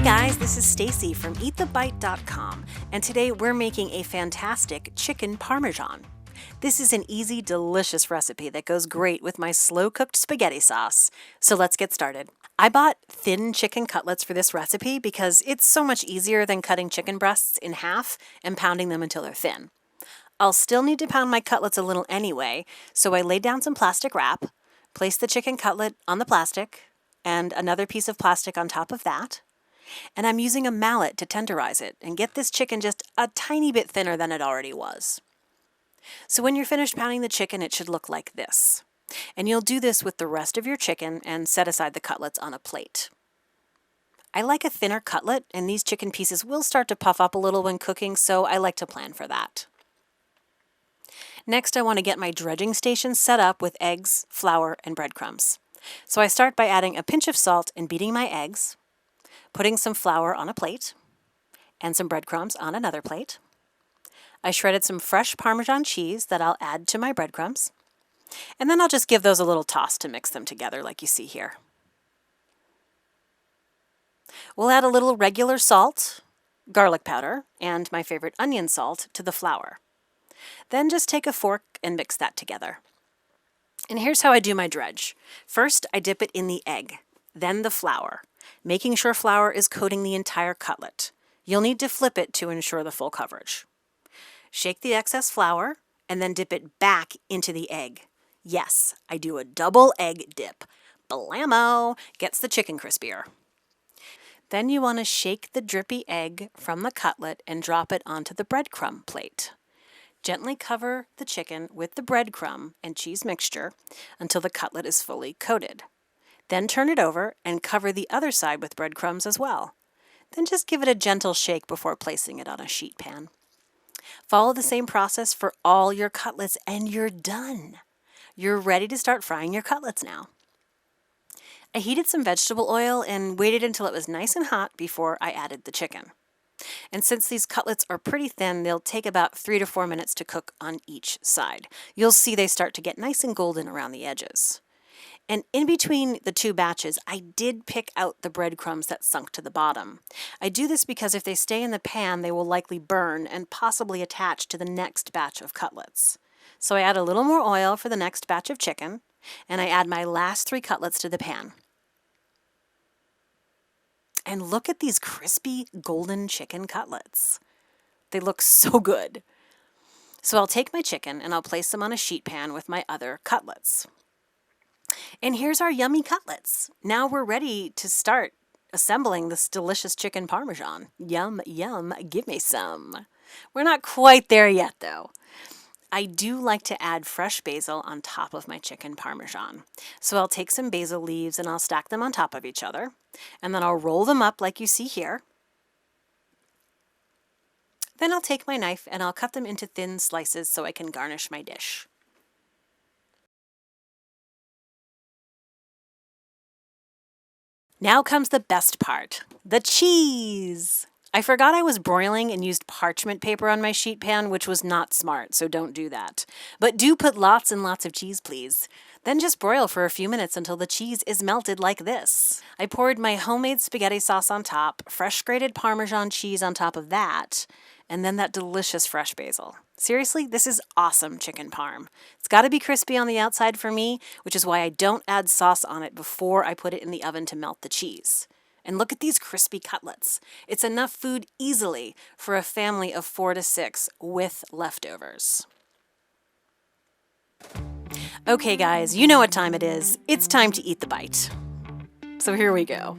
guys, this is Stacy from eatthebite.com, and today we're making a fantastic chicken parmesan. This is an easy, delicious recipe that goes great with my slow-cooked spaghetti sauce. So let's get started. I bought thin chicken cutlets for this recipe because it's so much easier than cutting chicken breasts in half and pounding them until they're thin. I'll still need to pound my cutlets a little anyway, so I laid down some plastic wrap, placed the chicken cutlet on the plastic, and another piece of plastic on top of that. And I'm using a mallet to tenderize it and get this chicken just a tiny bit thinner than it already was. So when you're finished pounding the chicken, it should look like this. And you'll do this with the rest of your chicken and set aside the cutlets on a plate. I like a thinner cutlet, and these chicken pieces will start to puff up a little when cooking, so I like to plan for that. Next, I want to get my dredging station set up with eggs, flour, and breadcrumbs. So I start by adding a pinch of salt and beating my eggs, putting some flour on a plate, and some breadcrumbs on another plate. I shredded some fresh Parmesan cheese that I'll add to my breadcrumbs, and then I'll just give those a little toss to mix them together like you see here. We'll add a little regular salt, garlic powder, and my favorite onion salt to the flour. Then just take a fork and mix that together. And here's how I do my dredge. First, I dip it in the egg, then the flour, making sure flour is coating the entire cutlet. You'll need to flip it to ensure the full coverage. Shake the excess flour, and then dip it back into the egg. Yes, I do a double egg dip. Blammo! Gets the chicken crispier. Then you want to shake the drippy egg from the cutlet and drop it onto the breadcrumb plate. Gently cover the chicken with the breadcrumb and cheese mixture until the cutlet is fully coated. Then turn it over and cover the other side with breadcrumbs as well. Then just give it a gentle shake before placing it on a sheet pan. Follow the same process for all your cutlets and you're done. You're ready to start frying your cutlets now. I heated some vegetable oil and waited until it was nice and hot before I added the chicken. And since these cutlets are pretty thin, they'll take about 3 to 4 minutes to cook on each side. You'll see they start to get nice and golden around the edges. And in between the two batches, I did pick out the breadcrumbs that sunk to the bottom. I do this because if they stay in the pan, they will likely burn and possibly attach to the next batch of cutlets. So I add a little more oil for the next batch of chicken, and I add my last 3 cutlets to the pan. And look at these crispy golden chicken cutlets. They look so good. So I'll take my chicken and I'll place them on a sheet pan with my other cutlets. And here's our yummy cutlets. Now we're ready to start assembling this delicious chicken parmesan. Yum, yum, give me some. We're not quite there yet though. I do like to add fresh basil on top of my chicken parmesan. So I'll take some basil leaves and I'll stack them on top of each other. And then I'll roll them up like you see here. Then I'll take my knife and I'll cut them into thin slices so I can garnish my dish. Now comes the best part, the cheese. I forgot I was broiling and used parchment paper on my sheet pan, which was not smart, so don't do that. But do put lots and lots of cheese, please. Then just broil for a few minutes until the cheese is melted like this. I poured my homemade spaghetti sauce on top, fresh grated Parmesan cheese on top of that, and then that delicious fresh basil. Seriously, this is awesome chicken parm. It's got to be crispy on the outside for me, which is why I don't add sauce on it before I put it in the oven to melt the cheese. And look at these crispy cutlets. It's enough food easily for a family of 4 to 6 with leftovers. Okay guys, you know what time it is. It's time to eat the bite. So here we go.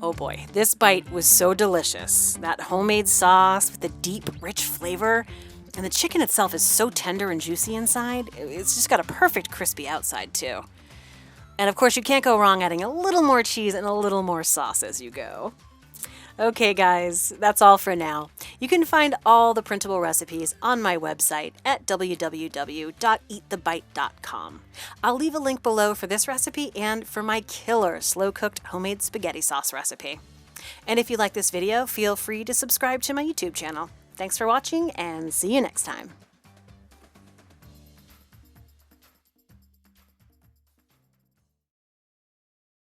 Oh boy, this bite was so delicious. That homemade sauce with the deep, rich flavor, and the chicken itself is so tender and juicy inside. It's just got a perfect crispy outside too. And of course, you can't go wrong adding a little more cheese and a little more sauce as you go. Okay guys, that's all for now. You can find all the printable recipes on my website at www.eatthebite.com. I'll leave a link below for this recipe and for my killer slow-cooked homemade spaghetti sauce recipe. And if you like this video, feel free to subscribe to my YouTube channel. Thanks for watching and see you next time.